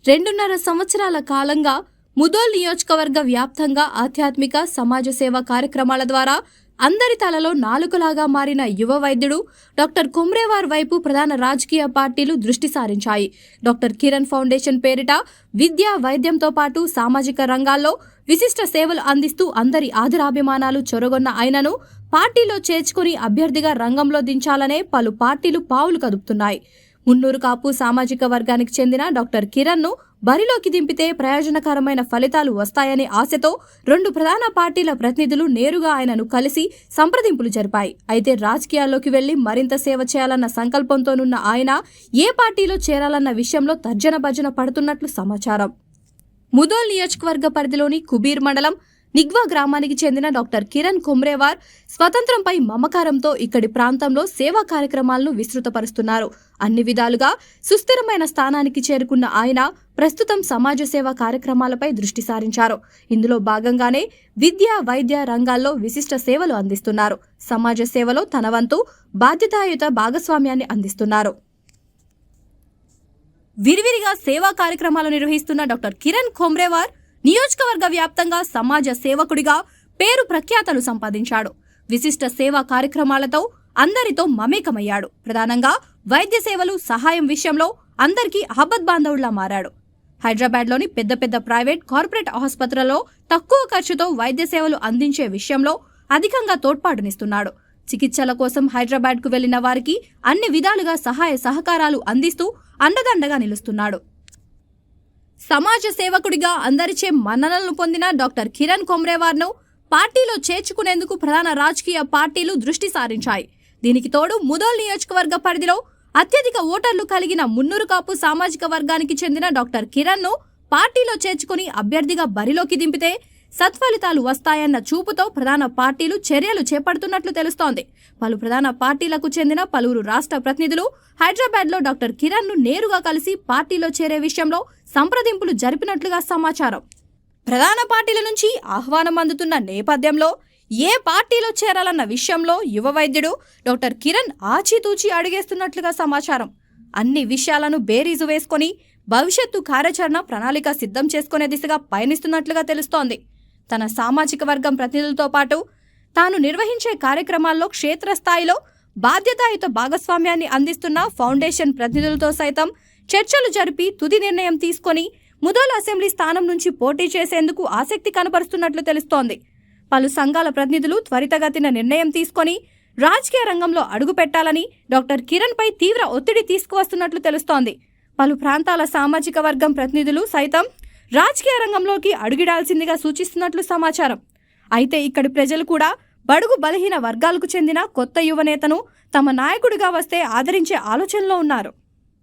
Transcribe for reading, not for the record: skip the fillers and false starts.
2.5 సంవత్సరాల కాలంగా ముదోల్ నియోజకవర్గ వ్యాప్తంగా ఆధ్యాత్మిక సమాజ సేవ కార్యక్రమాల ద్వారా అందరి తలలో నాలుకలాగా మారిన యువ వైద్యుడు డాక్టర్ కుమ్రేవార్ వైపు ప్రధాన రాజకీయ పార్టీలు దృష్టి సారించాయి. డాక్టర్ కిరణ్ ఫౌండేషన్ పేరిట విద్య, వైద్యంతో పాటు సామాజిక రంగాల్లో విశిష్ట సేవలు అందిస్తూ అందరి ఆదరాభిమానాలు చొరగొన్న ఆయనను పార్టీలో చేర్చుకుని అభ్యర్థిగా రంగంలో దించాలనే పలు పార్టీలు పావులు కదుపుతున్నాయి. మున్నూరు కాపు సామాజిక వర్గానికి చెందిన డాక్టర్ కిరణ్ ను బరిలోకి దింపితే ప్రయోజనకరమైన ఫలితాలు వస్తాయనే ఆశతో 2 ప్రధాన పార్టీల ప్రతినిధులు నేరుగా ఆయనను కలిసి సంప్రదింపులు జరిపాయి. అయితే రాజకీయాల్లోకి వెళ్లి మరింత సేవ చేయాలన్న సంకల్పంతోనున్న ఆయన ఏ పార్టీలో చేరాలన్న విషయంలో తర్జన భర్జన పడుతున్నట్లు సమాచారం. ముదోల్ నియోజకవర్గ పరిధిలోని కుబీర్ మండలం నిగ్వా గ్రామానికి చెందిన డాక్టర్ కిరణ్ కుమ్రేవార్ స్వతంత్రంపై మమకారంతో ఇక్కడి ప్రాంతంలో సేవా కార్యక్రమాలను విస్తృతపరుస్తున్నారు. అన్ని విధాలుగా సుస్థిరమైన స్థానానికి చేరుకున్న ఆయన ప్రస్తుతం సమాజ సేవా కార్యక్రమాలపై దృష్టి సారించారు. ఇందులో భాగంగానే విద్య, వైద్య రంగాల్లో విశిష్ట సేవలు అందిస్తున్నారు. సమాజ సేవలో తన వంతు బాధ్యతాయుత భాగస్వామ్యాన్ని అందిస్తున్నారు. విరివిరిగా సేవా కార్యక్రమాలు నిర్వహిస్తున్న డాక్టర్ కిరణ్ కుమ్రేవార్ నియోజకవర్గ వ్యాప్తంగా సమాజ సేవకుడిగా పేరు ప్రఖ్యాతలు సంపాదించాడు. విశిష్ట సేవా కార్యక్రమాలతో అందరితో మమేకమయ్యాడు. ప్రధానంగా వైద్య సేవలు, సహాయం విషయంలో అందరికీ ఆపద్బాంధవుడిలా మారాడు. హైదరాబాద్లోని పెద్ద పెద్ద ప్రైవేట్, కార్పొరేట్ ఆసుపత్రులలో తక్కువ ఖర్చుతో వైద్య సేవలు అందించే విషయంలో అధికంగా తోడ్పాటునిస్తున్నాడు. చికిత్సల కోసం హైదరాబాద్కు వెళ్లిన వారికి అన్ని విధాలుగా సహాయ సహకారాలు అందిస్తూ అండదండగా నిలుస్తున్నాడు. సమాజ సేవకుడిగా అందరిచే మన్ననలను పొందిన డాక్టర్ కిరణ్ కుమ్రేవార్ను పార్టీలో చేర్చుకునేందుకు ప్రధాన రాజకీయ పార్టీలు దృష్టి సారించాయి. దీనికి తోడు ముదోల్ నియోజకవర్గ పరిధిలో అత్యధిక ఓటర్లు కలిగిన మున్నూరు కాపు సామాజిక వర్గానికి చెందిన డాక్టర్ కిరణ్ ను పార్టీలో చేర్చుకుని అభ్యర్థిగా బరిలోకి దింపితే సత్ఫలితాలు వస్తాయన్న చూపుతో ప్రధాన పార్టీలు చర్యలు చేపడుతున్నట్లు తెలుస్తోంది. పలు ప్రధాన పార్టీలకు చెందిన పలువురు రాష్ట్ర ప్రతినిధులు హైదరాబాద్లో డాక్టర్ కిరణ్ ను నేరుగా కలిసి పార్టీలో చేరే విషయంలో సంప్రదింపులు జరిపినట్లుగా సమాచారం. ప్రధాన పార్టీల నుంచి ఆహ్వానం అందుతున్న నేపథ్యంలో ఏ పార్టీలో చేరాలన్న విషయంలో యువ వైద్యుడు డాక్టర్ కిరణ్ ఆచితూచి అడుగేస్తున్నట్లుగా సమాచారం. అన్ని విషయాలను బేరీజు వేసుకొని భవిష్యత్తు కార్యాచరణ ప్రణాళిక సిద్ధం చేసుకునే దిశగా పయనిస్తున్నట్లుగా తెలుస్తోంది. తన సామాజిక వర్గం ప్రతినిధులతో పాటు తాను నిర్వహించే కార్యక్రమాల్లో క్షేత్రస్థాయిలో బాధ్యతాయుత భాగస్వామ్యాన్ని అందిస్తున్న ఫౌండేషన్ ప్రతినిధులతో సైతం చర్చలు జరిపి తుది నిర్ణయం తీసుకొని ముదోల్ అసెంబ్లీ స్థానం నుంచి పోటీ చేసేందుకు ఆసక్తి కనబరుస్తున్నట్లు తెలుస్తోంది. పలు సంఘాల ప్రతినిధులు త్వరితగతిన నిర్ణయం తీసుకొని రాజకీయ రంగంలో అడుగుపెట్టాలని డాక్టర్ కిరణ్ పై తీవ్ర ఒత్తిడి తీసుకువస్తున్నట్లు తెలుస్తోంది. పలు ప్రాంతాల సామాజిక వర్గం ప్రతినిధులు సైతం రాజకీయ రంగంలోకి అడుగిడాల్సిందిగా సూచిస్తున్నట్లు సమాచారం. అయితే ఇక్కడి ప్రజలు కూడా బడుగు బలహీన వర్గాలకు చెందిన కొత్త యువనేతను తమ నాయకుడిగా వస్తే ఆదరించే ఆలోచనలో ఉన్నారు.